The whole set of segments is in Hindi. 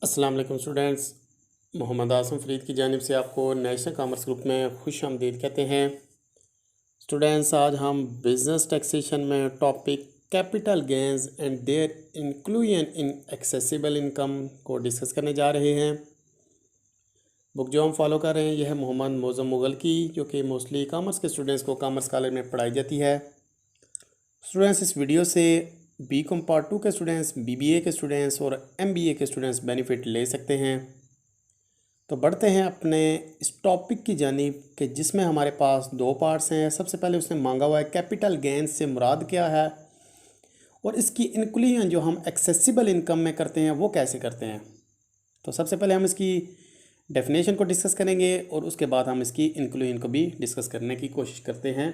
अस्सलाम वालेकुम स्टूडेंट्स। मोहम्मद आसम फरीद की जानिब से आपको नेशनल कॉमर्स ग्रुप में खुश आमदीद कहते हैं। स्टूडेंट्स, आज हम बिज़नेस टैक्सेशन में topic capital gains and their inclusion in assessable income को डिस्कस करने जा रहे हैं। बुक जो हम फॉलो कर रहे हैं यह है मोहम्मद मोज़म मुग़ल की, जो कि मोस्टली कॉमर्स के स्टूडेंट्स को कॉमर्स कॉलेज में पढ़ाई जाती है। स्टूडेंट्स, इस वीडियो से बीकॉम पार्ट 2 के स्टूडेंट्स, बीबीए के स्टूडेंट्स और एमबीए के स्टूडेंट्स बेनिफिट ले सकते हैं। तो बढ़ते हैं अपने इस टॉपिक की जानिब कि जिसमें हमारे पास दो पार्ट्स हैं। सबसे पहले उसने मांगा हुआ है कैपिटल गेंस से मुराद क्या है और इसकी इंक्लूजन जो हम एक्सेसिबल इनकम में करते हैं वो कैसे करते हैं। तो सबसे पहले हम इसकी डेफिनेशन को डिस्कस करेंगे और उसके बाद हम इसकी इंक्लूजन को भी डिस्कस करने की कोशिश करते हैं।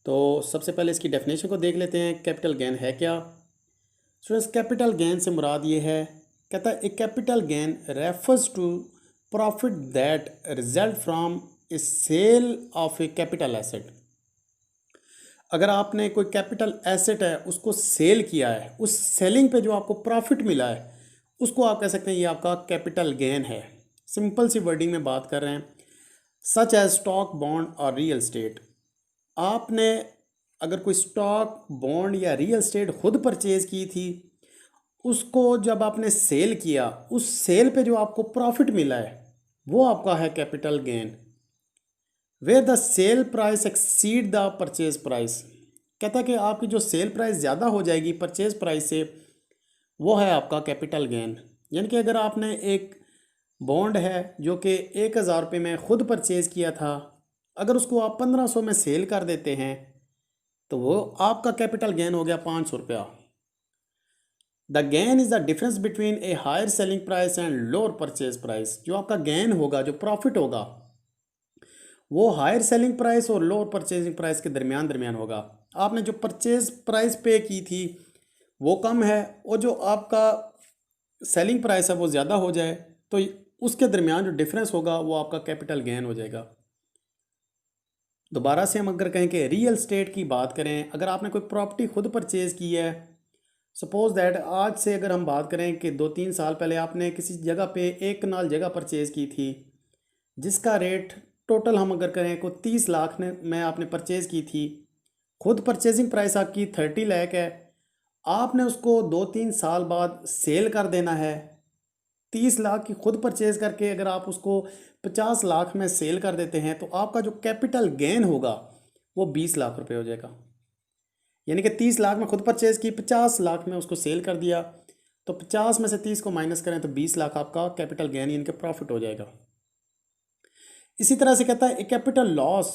तो सबसे पहले इसकी डेफिनेशन को देख लेते हैं। कैपिटल गेन है क्या? स्टूडेंट्स, कैपिटल गेन से मुराद ये है, कहता है a capital gain refers to profit that result from a sale of a capital asset. अगर आपने कोई कैपिटल एसेट है उसको सेल किया है, उस सेलिंग पे जो आपको प्रॉफिट मिला है उसको आप कह सकते हैं ये आपका कैपिटल गेन है। सिंपल सी वर्डिंग में बात कर रहे हैं, सच एज स्टॉक, बॉन्ड और रियल स्टेट। आपने अगर कोई स्टॉक, बॉन्ड या रियल स्टेट खुद परचेज की थी, उसको जब आपने सेल किया, उस सेल पे जो आपको प्रॉफिट मिला है वो आपका है capital gain. Where the sale price exceed the purchase price, कहता है कि आपकी जो सेल प्राइस ज़्यादा हो जाएगी परचेज प्राइस से, वो है आपका कैपिटल गेन। यानी कि अगर आपने एक बॉन्ड है जो कि 1,000 रुपये में ख़ुद परचेज़ किया था, अगर उसको आप 1,500 में सेल कर देते हैं तो वो आपका कैपिटल गेन हो गया 500 रुपया। The gain is the difference between a higher selling price and lower purchase price. जो आपका गेन होगा, जो प्रॉफिट होगा, वो हायर सेलिंग प्राइस और लोअर परचेजिंग प्राइस के दरमियान होगा। आपने जो परचेज प्राइस पे की थी वो कम है और जो आपका सेलिंग प्राइस है वो ज़्यादा हो जाए तो उसके दरमियान जो डिफरेंस होगा वो आपका कैपिटल गेन हो जाएगा। दोबारा से हम अगर कहें कि रियल स्टेट की बात करें, अगर आपने कोई प्रॉपर्टी खुद परचेज़ की है, सपोज दैट आज से अगर हम बात करें कि 2-3 साल पहले आपने किसी जगह पे एक कनाल जगह परचेज़ की थी जिसका रेट टोटल हम अगर करें को 30 लाख में आपने परचेज़ की थी, खुद परचेजिंग प्राइस आपकी 30 लाख है, आपने उसको 2-3 साल बाद सेल कर देना है। 30 लाख की खुद परचेज़ करके अगर आप उसको 50 लाख में सेल कर देते हैं तो आपका जो कैपिटल गेन होगा वो 20 लाख रुपए हो जाएगा। यानी कि 30 लाख में खुद परचेज़ की, 50 लाख में उसको सेल कर दिया, तो 50 में से 30 को माइनस करें तो 20 लाख आपका कैपिटल गेन यानी कि प्रॉफिट हो जाएगा। इसी तरह से कहता है ए कैपिटल लॉस,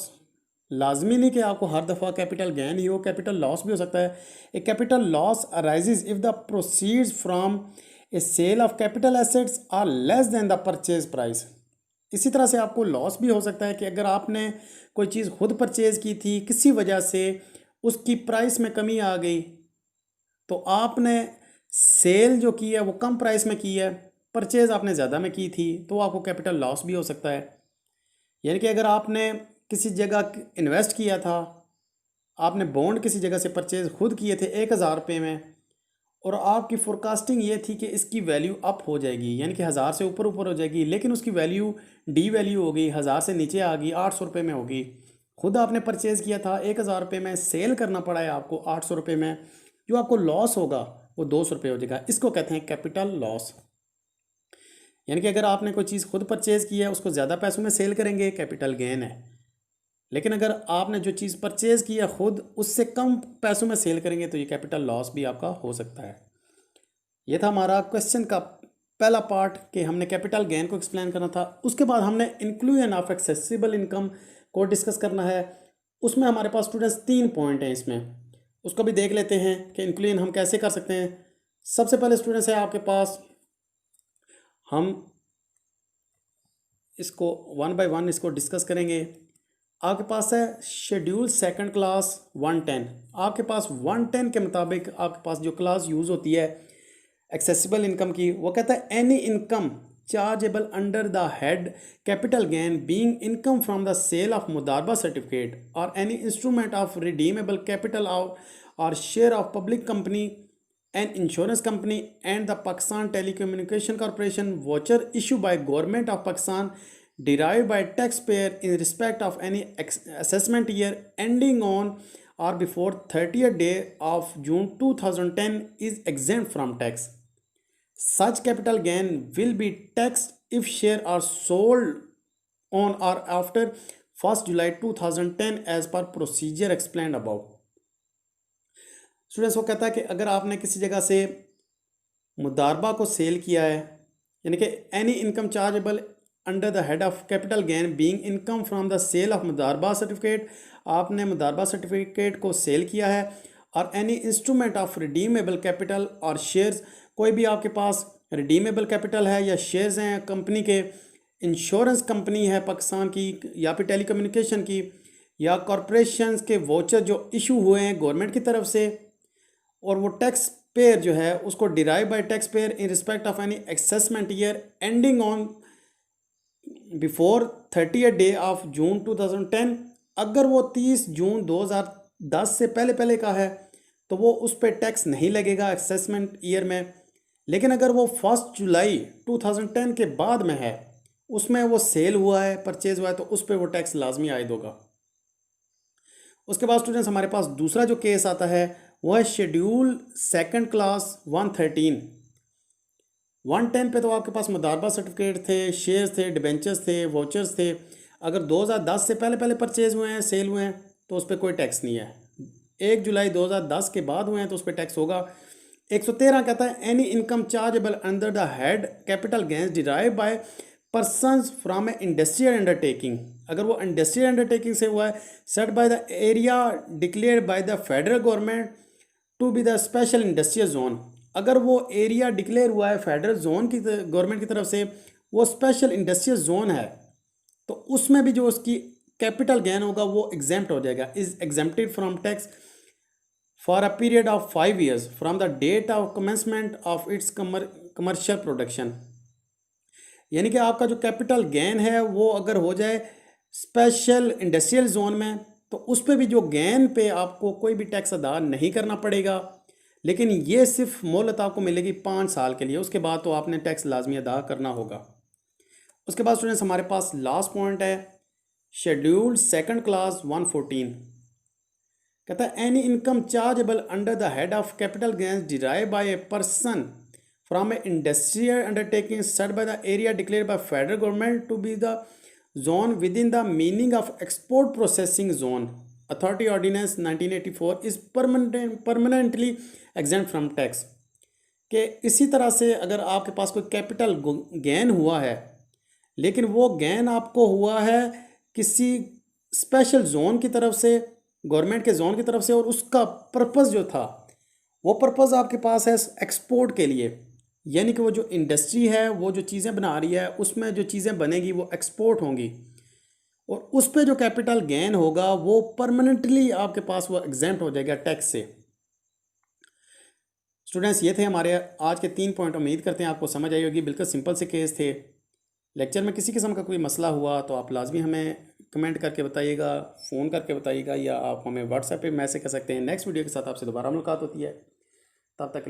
लाजमी नहीं कि आपको हर दफ़ा कैपिटल गेन ही हो, कैपिटल लॉस भी हो सकता है। A capital loss arises if the proceeds from a sale of capital assets are less than the purchase price. इसी तरह से आपको लॉस भी हो सकता है कि अगर आपने कोई चीज़ खुद परचेज़ की थी, किसी वजह से उसकी प्राइस में कमी आ गई, तो आपने सेल जो की है वो कम प्राइस में की है, परचेज़ आपने ज़्यादा में की थी, तो आपको कैपिटल लॉस भी हो सकता है। यानी कि अगर आपने किसी जगह इन्वेस्ट किया था, आपने बॉन्ड किसी जगह से परचेज़ खुद किए थे 1,000 रुपये में और आपकी फोरकास्टिंग ये थी कि इसकी वैल्यू अप हो जाएगी, यानी कि 1,000 से ऊपर ऊपर हो जाएगी, लेकिन उसकी वैल्यू डी वैल्यू हो गई, 1,000 से नीचे आ गई, 800 रुपये में होगी। खुद आपने परचेज़ किया था 1,000 रुपये में, सेल करना पड़ा है आपको 800 रुपये में, जो आपको लॉस होगा वो 200 रुपये हो जाएगा। इसको कहते हैं कैपिटल लॉस। यानी कि अगर आपने कोई चीज़ खुद परचेज़ की है उसको ज़्यादा पैसों में सेल करेंगे, कैपिटल गेन है। लेकिन अगर आपने जो चीज़ परचेज़ की है खुद, उससे कम पैसों में सेल करेंगे तो ये कैपिटल लॉस भी आपका हो सकता है। ये था हमारा क्वेश्चन का पहला पार्ट कि हमने कैपिटल गेन को एक्सप्लेन करना था। उसके बाद हमने इंक्लूजन ऑफ एक्सेसिबल इनकम को डिस्कस करना है। उसमें हमारे पास स्टूडेंट्स 3 पॉइंट हैं, इसमें उसको भी देख लेते हैं कि इंक्लूजन हम कैसे कर सकते हैं। सबसे पहले स्टूडेंट्स है आपके पास, हम इसको 1 बाय 1 इसको डिस्कस करेंगे। आपके पास है शेड्यूल सेकंड क्लास 110। आपके पास 110 के मुताबिक आपके पास जो क्लास यूज़ होती है एक्सेसिबल इनकम की, वो कहता है any income chargeable under the head capital gain being income from the sale of mudaraba certificate और any instrument of redeemable capital और share of public company an insurance company and the Pakistan Telecommunication Corporation voucher issued by government of Pakistan derived by taxpayer in respect of any assessment year ending on or before 30th day of June 2010 is exempt from tax. Such capital gain will be taxed if shares are sold on or after 1st July 2010 as per procedure explained above. Students, वो कहता है कि अगर आपने किसी जगह से मुदारबा को सेल किया है, यानी कि any income chargeable under the head of capital gain being income from the sale of mudaraba certificate, आपने मुदारबा सर्टिफिकेट को सेल किया है, और any instrument of redeemable capital और शेयर्स, कोई भी आपके पास रिडीमेबल कैपिटल है या शेयर्स हैं कंपनी के, इंश्योरेंस कंपनी है पाकिस्तान की या फिर टेलीकम्युनिकेशन की, या कॉरपोरेशन के वोचर जो इशू हुए हैं गवर्नमेंट की तरफ से, और वो टैक्स पेयर जो है उसको derive bye tax payer in respect of any assessment year ending on before 30th day of June 2010, अगर वो 30 जून 2010 से पहले पहले का है तो वो उस पर टैक्स नहीं लगेगा असेसमेंट ईयर में। लेकिन अगर वो 1 जुलाई 2010 के बाद में है, उसमें वो सेल हुआ है, परचेज हुआ है, तो उस पर वो टैक्स लाजमी आयद होगा। उसके बाद स्टूडेंट्स हमारे पास दूसरा जो केस आता है वो है शेड्यूल सेकंड क्लास 113। 110 पे तो आपके पास मुदारबा सर्टिफिकेट थे, शेयर्स थे, डिबेंचर्स थे, वाउचर्स थे। अगर 2010 से पहले पहले परचेज हुए हैं, सेल हुए हैं, तो उस पर कोई टैक्स नहीं है। 1 जुलाई 2010 के बाद हुए हैं तो उस पर टैक्स होगा। 113 कहता है any income chargeable under the head capital gains derive by persons from a industrial undertaking, अगर वो इंडस्ट्रियल अंडरटेकिंग से हुआ है, set by the area declared by the federal government to be the special industrial zone, अगर वो एरिया डिक्लेयर हुआ है फेडरल जोन की गवर्नमेंट की तरफ से, वो स्पेशल इंडस्ट्रियल जोन है, तो उसमें भी जो उसकी कैपिटल गेन होगा वो एग्जेम्प्ट हो जाएगा, is exempted from tax for a period of 5 years from the date of commencement of its commercial production. यानी कि आपका जो कैपिटल गेन है वो अगर हो जाए स्पेशल इंडस्ट्रियल जोन में, तो उस पर भी जो गेन पे आपको कोई भी टैक्स अदा नहीं करना पड़ेगा, लेकिन ये सिर्फ मोहलत आपको मिलेगी 5 साल के लिए, उसके बाद तो आपने टैक्स लाजमी अदा करना होगा। उसके बाद स्टूडेंट्स हमारे पास लास्ट पॉइंट है शेड्यूल सेकंड क्लास 114, कहता है any income chargeable under the head of capital gains derive by a person from a industrial undertaking set by the area declared by federal government to be the zone within the meaning of export processing zone authority ordinance 1984 is permanently exempt from tax। कि इसी तरह से अगर आपके पास कोई कैपिटल गेन हुआ है, लेकिन वो गेन आपको हुआ है किसी स्पेशल जोन की तरफ से, गवर्नमेंट के जोन की तरफ से, और उसका पर्पस जो था वो पर्पस आपके पास है एक्सपोर्ट के लिए, यानी कि वो जो इंडस्ट्री है वो जो चीज़ें बना रही है उसमें जो चीज़ें बनेगी वो एक्सपोर्ट होंगी, और उस पर जो कैपिटल गेन होगा वो परमानेंटली आपके पास वो एग्जेम्प्ट हो जाएगा टैक्स से। स्टूडेंट्स ये थे हमारे आज के 3 पॉइंट, उम्मीद करते हैं आपको समझ आई होगी। बिल्कुल सिंपल से केस थे। लेक्चर में किसी किस्म का कोई मसला हुआ तो आप लाजमी हमें कमेंट करके बताइएगा, फ़ोन करके बताइएगा, या आप हमें व्हाट्सएप पे मैसेज कर सकते हैं। नेक्स्ट वीडियो के साथ आपसे दोबारा मुलाकात होती है, तब तक